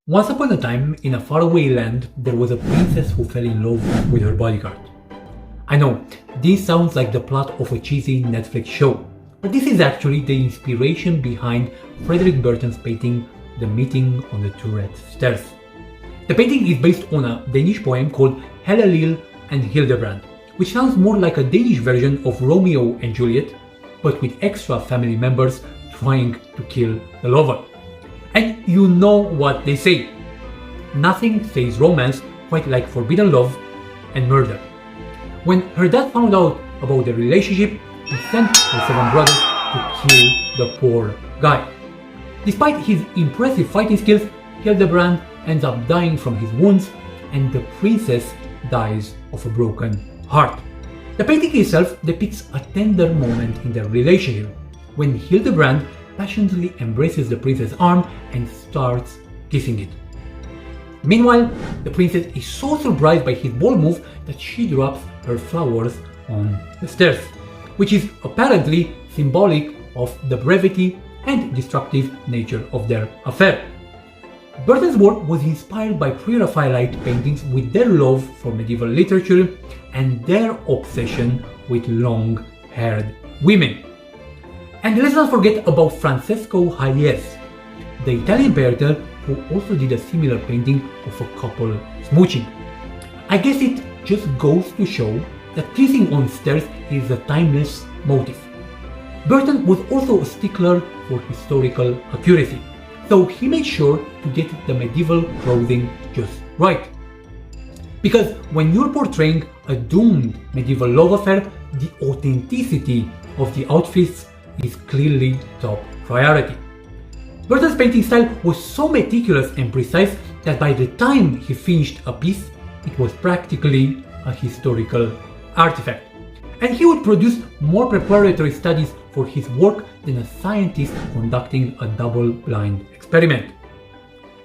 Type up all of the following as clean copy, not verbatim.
Once upon a time, in a faraway land, there was a princess who fell in love with her bodyguard. I know, this sounds like the plot of a cheesy Netflix show, but this is actually the inspiration behind Frederic Burton's painting The Meeting on the Two Red Stairs. The painting is based on a Danish poem called Hellelil and Hildebrand, which sounds more like a Danish version of Romeo and Juliet, but with extra family members trying to kill the lover. And you know what they say. Nothing says romance quite like forbidden love and murder. When her dad found out about the relationship, he sent her 7 brothers to kill the poor guy. Despite his impressive fighting skills, Hildebrand ends up dying from his wounds, and the princess dies of a broken heart. The painting itself depicts a tender moment in their relationship, when Hildebrand passionately embraces the princess' arm and starts kissing it. Meanwhile, the princess is so surprised by his bold move that she drops her flowers on the stairs, which is apparently symbolic of the brevity and destructive nature of their affair. Burton's work was inspired by pre-Raphaelite paintings with their love for medieval literature and their obsession with long-haired women. And let's not forget about Francesco Hayez, the Italian painter who also did a similar painting of a couple smooching. I guess it just goes to show that kissing on stairs is a timeless motif. Burton was also a stickler for historical accuracy, so he made sure to get the medieval clothing just right. Because when you're portraying a doomed medieval love affair, the authenticity of the outfits is clearly top priority. Burton's painting style was so meticulous and precise that by the time he finished a piece, it was practically a historical artifact. And he would produce more preparatory studies for his work than a scientist conducting a double-blind experiment.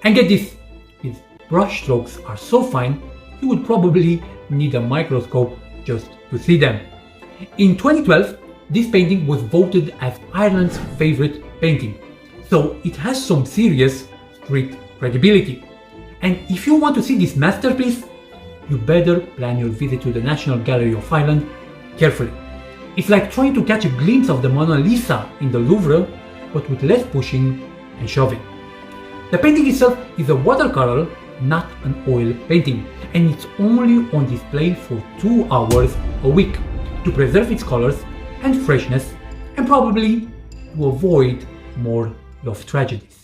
And get this, his brushstrokes are so fine, you would probably need a microscope just to see them. In 2012, this painting was voted as Ireland's favorite painting, so it has some serious street credibility. And if you want to see this masterpiece, you better plan your visit to the National Gallery of Ireland carefully. It's like trying to catch a glimpse of the Mona Lisa in the Louvre, but with less pushing and shoving. The painting itself is a watercolor, not an oil painting, and it's only on display for 2 hours a week to preserve its colors and freshness, and probably to avoid more love tragedies.